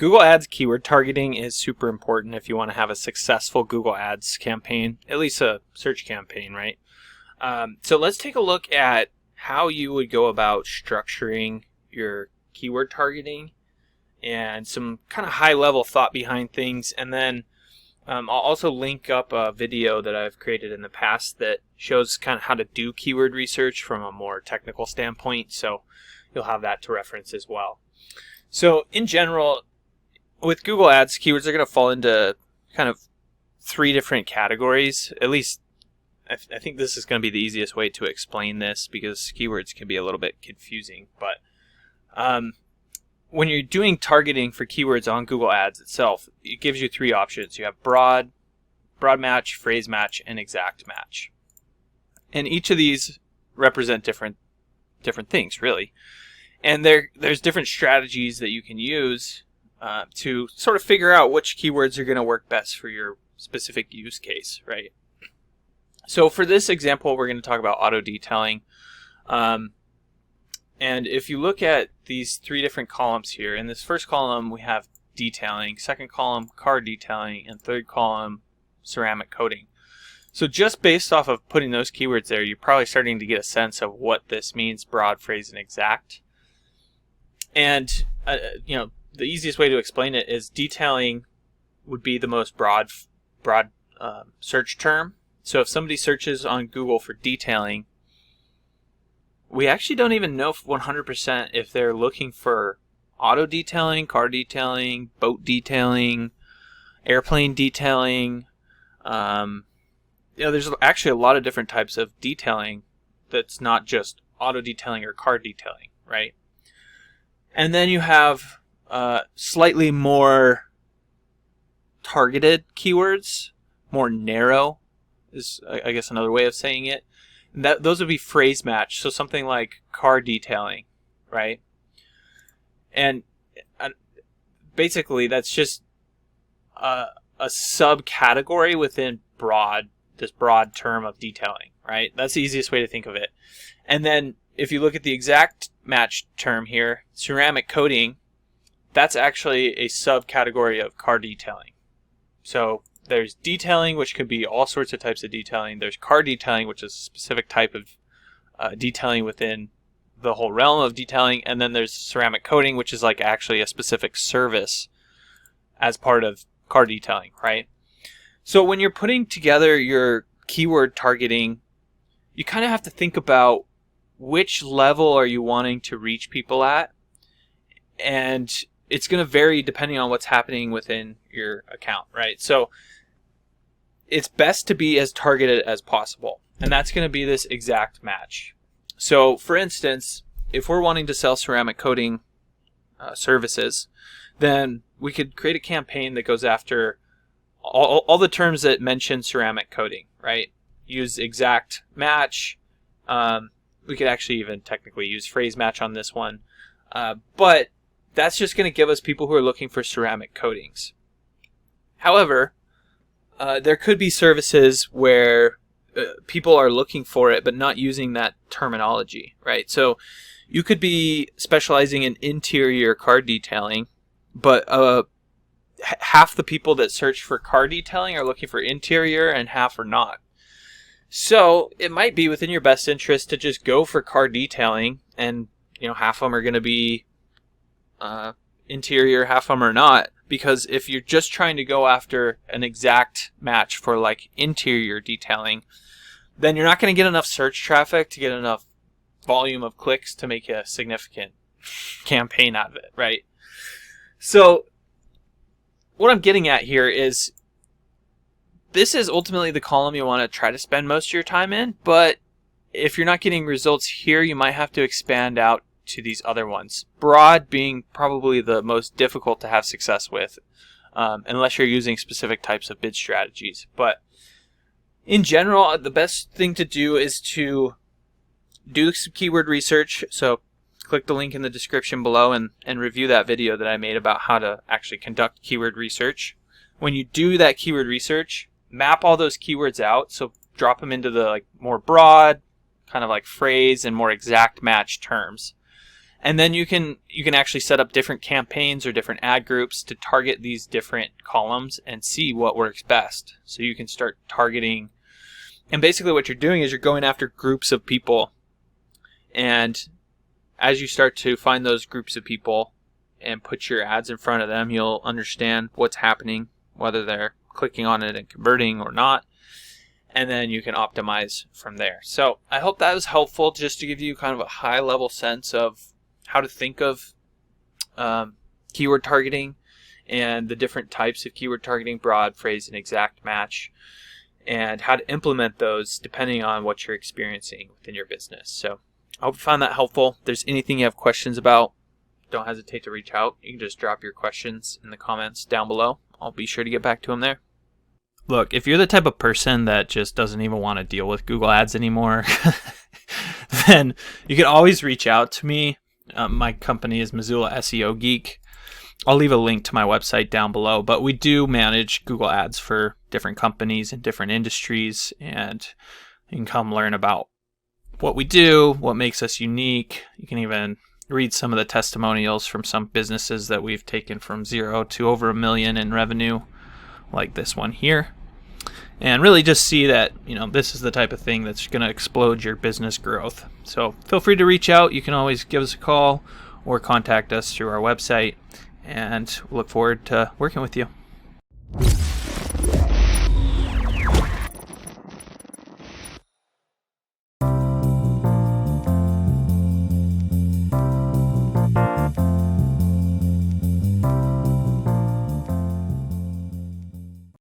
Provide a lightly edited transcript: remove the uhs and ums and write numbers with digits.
Google Ads keyword targeting is super important if you want to have a successful Google Ads campaign, at least a search campaign, right? So let's take a look at how you would go about structuring your keyword targeting and some kind of high-level thought behind things. And then I'll also link up a video that I've created in the past that shows kind of how to do keyword research from a more technical standpoint. So you'll have that to reference as well. So in general, with Google Ads, keywords are going to fall into kind of 3 different categories. At least I think this is going to be the easiest way to explain this because keywords can be a little bit confusing. But when you're doing targeting for keywords on Google Ads itself, it gives you 3 options. You have broad match, phrase match, and exact match. And each of these represent different things, really. And there's different strategies that you can use to sort of figure out which keywords are going to work best for your specific use case, right? So for this example, we're going to talk about auto detailing. And if you look at these 3 different columns here, in this first column we have detailing, second column car detailing, and third column ceramic coating. So just based off of putting those keywords there, you're probably starting to get a sense of what this means: broad, phrase, and exact. And the easiest way to explain it is detailing would be the most broad search term. So if somebody searches on Google for detailing, we actually don't even know 100% if they're looking for auto detailing, car detailing, boat detailing, airplane detailing. There's actually a lot of different types of detailing that's not just auto detailing or car detailing, right? And then you have slightly more targeted keywords, more narrow is, I guess, another way of saying it. And those would be phrase match, so something like car detailing, right? And basically that's just a subcategory within this broad term of detailing, right? That's the easiest way to think of it. And then if you look at the exact match term here, ceramic coating, that's actually a subcategory of car detailing. So there's detailing, which could be all sorts of types of detailing. There's car detailing, which is a specific type of detailing within the whole realm of detailing. And then there's ceramic coating, which is like actually a specific service as part of car detailing, right? So when you're putting together your keyword targeting, you kind of have to think about which level are you wanting to reach people at, and it's going to vary depending on what's happening within your account, right? So it's best to be as targeted as possible, and that's going to be this exact match. So for instance, if we're wanting to sell ceramic coating services, then we could create a campaign that goes after all the terms that mention ceramic coating, right? Use exact match. We could actually even technically use phrase match on this one. But that's just going to give us people who are looking for ceramic coatings. However, there could be services where people are looking for it but not using that terminology, right? So you could be specializing in interior car detailing, but half the people that search for car detailing are looking for interior and half are not. So it might be within your best interest to just go for car detailing, and half of them are going to be interior, half of them are not. Because if you're just trying to go after an exact match for like interior detailing, then you're not going to get enough search traffic to get enough volume of clicks to make a significant campaign out of it, right? So what I'm getting at here is this is ultimately the column you want to try to spend most of your time in, but if you're not getting results here, you might have to expand out to these other ones. Broad being probably the most difficult to have success with, unless you're using specific types of bid strategies. But in general, the best thing to do is to do some keyword research. So click the link in the description below and review that video that I made about how to actually conduct keyword research. When you do that keyword research, map all those keywords out. So drop them into the more broad, kind of like phrase and more exact match terms. And then you can actually set up different campaigns or different ad groups to target these different columns and see what works best. So you can start targeting, and basically what you're doing is you're going after groups of people, and as you start to find those groups of people and put your ads in front of them, you'll understand what's happening, whether they're clicking on it and converting or not, and then you can optimize from there. So I hope that was helpful, just to give you kind of a high level sense of how to think of keyword targeting and the different types of keyword targeting: broad, phrase, and exact match, and how to implement those depending on what you're experiencing within your business. So I hope you found that helpful. If there's anything you have questions about, don't hesitate to reach out. You can just drop your questions in the comments down below. I'll be sure to get back to them there. Look, if you're the type of person that just doesn't even want to deal with Google Ads anymore, then you can always reach out to me. My company is Missoula SEO Geek. I'll leave a link to my website down below, but we do manage Google Ads for different companies in different industries, and you can come learn about what we do, what makes us unique. You can even read some of the testimonials from some businesses that we've taken from 0 to over $1 million in revenue, like this one here, and really just see that, you know, this is the type of thing that's going to explode your business growth. So feel free to reach out. You can always give us a call or contact us through our website, and we'll look forward to working with you.